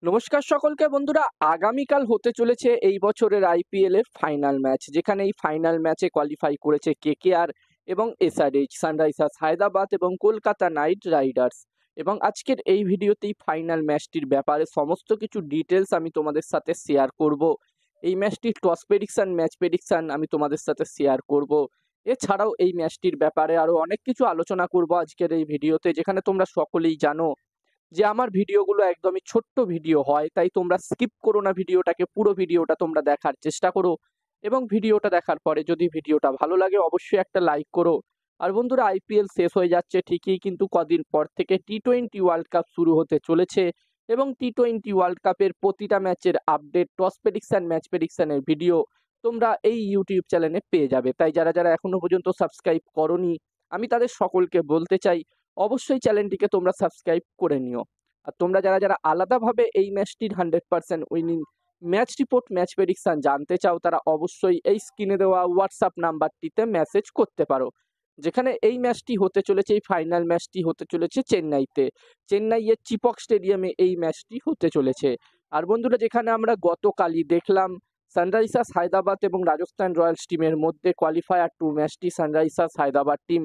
নমস্কার সকলকে বন্ধুরা। আগামীকাল হতে চলেছে এই বছরের আইপিএল এর ফাইনাল ম্যাচ, যেখানে এই ফাইনাল ম্যাচে কোয়ালিফাই করেছে কেকেআর এবং এসআরএইচ, সানরাইজার্স হায়দ্রাবাদ এবং কলকাতা নাইট রাইডার্স। এবং আজকের এই ভিডিওতেই ফাইনাল ম্যাচটির ব্যাপারে সমস্ত কিছু ডিটেলস আমি তোমাদের সাথে শেয়ার করব। এই ম্যাচটির টস প্রেডিকশন, ম্যাচ প্রেডিকশন আমি তোমাদের সাথে শেয়ার করব। এছাড়াও এই ম্যাচটির ব্যাপারে আরো অনেক কিছু আলোচনা করব আজকের এই ভিডিওতে, যেখানে তোমরা সকলেই জানো যে আমার ভিডিওগুলো একদমই ছোট্ট ভিডিও হয়, তাই তোমরা স্কিপ করো না ভিডিওটাকে, পুরো ভিডিওটা তোমরা দেখার চেষ্টা করো। এবং ভিডিওটা দেখার পরে যদি ভিডিওটা ভালো লাগে অবশ্যই একটা লাইক করো। আর বন্ধুরা, আইপিএল শেষ হয়ে যাচ্ছে ঠিকই, কিন্তু কদিন পর থেকে টি-20 ওয়ার্ল্ড কাপ শুরু হতে চলেছে। এবং টি-20 ওয়ার্ল্ড কাপের প্রতিটা ম্যাচের আপডেট, টস প্রেডিকশন, ম্যাচ প্রেডিকশনের ভিডিও তোমরা এই ইউটিউব চ্যানেলে পেয়ে যাবে। তাই যারা যারা এখনো পর্যন্ত সাবস্ক্রাইব করোনি, আমি তাদের সকলকে বলতে চাই অবশ্যই চ্যানেলটিকে তোমরা সাবস্ক্রাইব করে নিও। আর তোমরা যারা যারা আলাদাভাবে এই ম্যাচটির 100% winning match report, match prediction জানতে চাও, তারা অবশ্যই এই স্ক্রিনে দেওয়া হোয়াটসঅ্যাপ নাম্বারটিতে মেসেজ করতে পারো। যেখানে এই ম্যাচটি হতে চলেছে, এই ফাইনাল ম্যাচটি হতে চলেছে চেন্নাইতে, চেন্নাইয়ের চিপক স্টেডিয়ামে এই ম্যাচটি হতে চলেছে। আর বন্ধুরা, যেখানে আমরা গতকালই দেখলাম সানরাইজার্স হায়দ্রাবাদ এবং রাজস্থান রয়্যালস টিমের মধ্যে কোয়ালিফায়ার 2 ম্যাচটি সানরাইজার্স হায়দ্রাবাদ টিম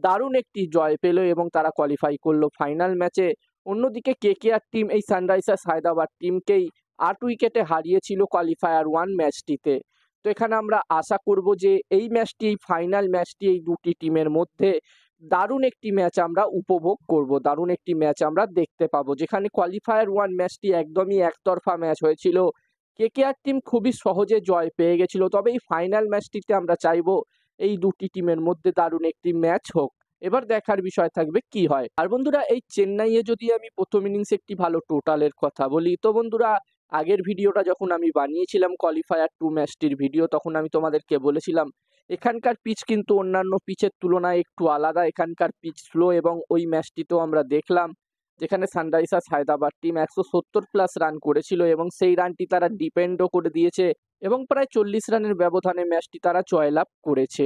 দারুণ একটি জয় পেল এবং তারা কোয়ালিফাই করলো ফাইনাল ম্যাচে। অন্যদিকে কেকেআর টিম এই সানরাইজার্স হায়দ্রাবাদ টিমকেই 8 উইকেটে হারিয়েছিল কোয়ালিফায়ার 1 ম্যাচটিতে। তো এখানে আমরা আশা করব যে এই ম্যাচটি, এই ফাইনাল ম্যাচটি এই দুটি টিমের মধ্যে দারুণ একটি ম্যাচ আমরা উপভোগ করব, দারুণ একটি ম্যাচ আমরা দেখতে পাবো। যেখানে কোয়ালিফায়ার 1 ম্যাচটি একদমই একতরফা ম্যাচ হয়েছিল, কেকেআর টিম খুবই সহজে জয় পেয়ে গেছিল। তবে এই ফাইনাল ম্যাচটিতে আমরা চাইবো এই দুটি টিমের মধ্যে দারুণ একটি ম্যাচ হোক। এবার দেখার বিষয় থাকবে কি হয়। আর বন্ধুরা, এই চেন্নাইয়ে যদি আমি প্রথম ইনিংসে একটি ভালো টোটালের কথা বলি, তো বন্ধুরা আগের ভিডিওটা যখন আমি বানিয়েছিলাম কোয়ালিফায়ার 2 ম্যাচটির ভিডিও, তখন আমি তোমাদেরকে বলেছিলাম এখানকার পিচ কিন্তু অন্যান্য পিচের তুলনায় একটু আলাদা, এখানকার পিচ স্লো। এবং ওই ম্যাচটিতেও আমরা দেখলাম যেখানে সানরাইজার্স হায়দ্রাবাদ টিম 170+ রান করেছিল এবং সেই রানটি তারা ডিপেন্ডও করে দিয়েছে এবং প্রায় 40 রানের ব্যবধানে ম্যাচটি তারা জয়লাভ করেছে।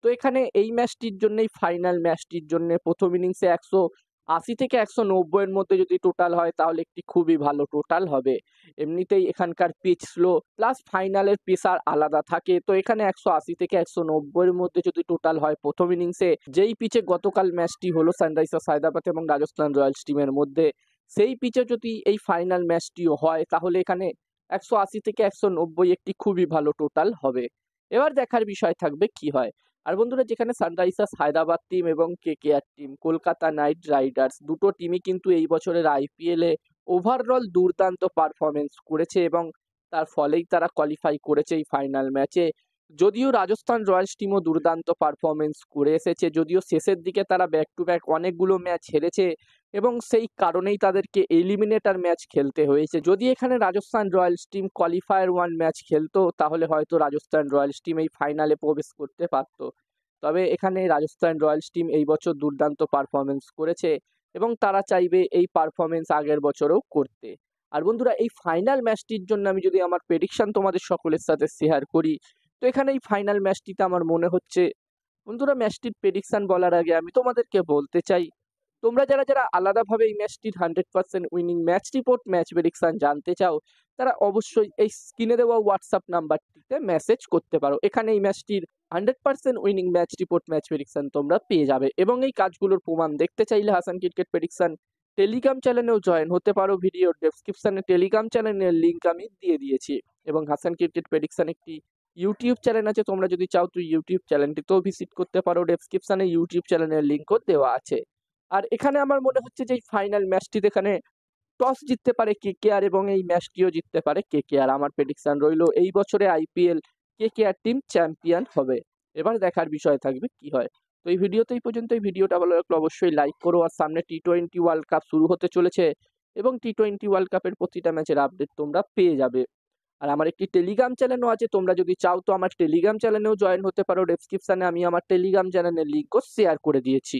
তো এখানে এই ম্যাচটির জন্যই, ফাইনাল ম্যাচটির জন্য প্রথম ইনিংসে 180 থেকে 190 এর মধ্যে যদি টোটাল হয় তাহলে একটি খুবই ভালো টোটাল হবে। এমনিতেই এখানকার পিচ স্লো, প্লাস ফাইনালের প্রেসার আলাদা থাকে। তো এখানে 180 থেকে 190 এর মধ্যে যদি টোটাল হয় প্রথম ইনিংসে, যেই পিচে গতকাল ম্যাচটি হলো সানরাইজার্স হায়দ্রাবাদ এবং রাজস্থান রয়্যালস টিমের মধ্যে, সেই পিচে যদি এই ফাইনাল ম্যাচটিও হয় তাহলে এখানে 180 থেকে 190 একটি খুবই ভালো টোটাল হবে। এবার দেখার বিষয় থাকবে কি হয়। আর বন্ধুরা, যেখানে সানরাইজার্স হায়দ্রাবাদ টিম এবং KKR team, Kolkata night Riders, দুটো টিমই কিন্তু এই বছরের আইপিএলে ওভারঅল দুর্দান্ত পারফরমেন্স করেছে এবং তার ফলেই তারা কোয়ালিফাই করেছে এই ফাইনাল ম্যাচে। যদিও রাজস্থান রয়্যালস টিমও দুর্দান্ত পারফরমেন্স করে এসেছে, যদিও শেষের দিকে তারা ব্যাক টু ব্যাক অনেকগুলো ম্যাচ হেরেছে এবং সেই কারণেই তাদেরকে এলিমিনেটর ম্যাচ খেলতে হয়েছে। যদি এখানে Rajasthan Royals team qualifier 1 match খেলতো তাহলে হয়তো রাজস্থান রয়্যালস টিম এই ফাইনালে প্রবেশ করতে পারত। তবে এখানে রাজস্থান রয়্যালস টিম এই বছর দুর্দান্ত পারফরমেন্স করেছে এবং তারা চাইবে এই পারফরমেন্স আগের বছরেও করতে। আর বন্ধুরা, এই ফাইনাল ম্যাচটির জন্য আমি যদি আমার প্রেডিকশন তোমাদের সকলের সাথে শেয়ার করি, তো এখানে এই ফাইনাল ম্যাচটিতে আমার মনে হচ্ছে, বন্ধুরা ম্যাচটির প্রেডিকশন বলার আগে আমি তোমাদেরকে বলতে চাই, তোমরা যারা যারা আলাদাভাবে এই ম্যাচটির 100% winning match report, match prediction জানতে চাও, তারা অবশ্যই এই স্ক্রিনে দেওয়া হোয়াটসঅ্যাপ নাম্বারটিতে মেসেজ করতে পারো। এখানে এই ম্যাচটির 100% winning match report, match prediction তোমরা পেয়ে যাবে। এবং এই কাজগুলোর প্রমাণ দেখতে চাইলে হাসান ক্রিকেট প্রেডিকশন টেলিগ্রাম চ্যানেলেও জয়েন হতে পারো। ভিডিওর ডেসক্রিপশনে টেলিগ্রাম চ্যানেলের লিঙ্ক আমি দিয়ে দিয়েছি। এবং হাসান ক্রিকেট প্রেডিকশন একটি ইউটিউব চ্যানেল আছে, তোমরা যদি চাও তো ইউটিউব চ্যানেলটিতেও ভিজিট করতে পারো। ডেসক্রিপশনে ইউটিউব চ্যানেলের লিঙ্কও দেওয়া আছে। আর এখানে আমার মনে হচ্ছে যে এই ফাইনাল ম্যাচটিতে এখানে টস জিততে পারে কেকেআর এবং এই ম্যাচটিও জিততে পারে কেকেআর। আমার প্রেডিকশন রইল এই বছরে আইপিএল কেকেআর টিম চ্যাম্পিয়ন হবে। এবার দেখার বিষয় থাকবে কি হয়। তো এই ভিডিওতে এই পর্যন্ত। এই ভিডিওটা ভালো লাগলে অবশ্যই লাইক করো। আর সামনে টি-20 ওয়ার্ল্ড কাপ শুরু হতে চলেছে এবং টি-20 ওয়ার্ল্ড কাপের প্রতিটা ম্যাচের আপডেট তোমরা পেয়ে যাবে। আর আমার একটি টেলিগ্রাম চ্যানেলও আছে, তোমরা যদি চাও তো আমার টেলিগ্রাম চ্যানেলেও জয়েন হতে পারো। ডেসক্রিপশনে আমি আমার টেলিগ্রাম চ্যানেলের লিঙ্কও শেয়ার করে দিয়েছি।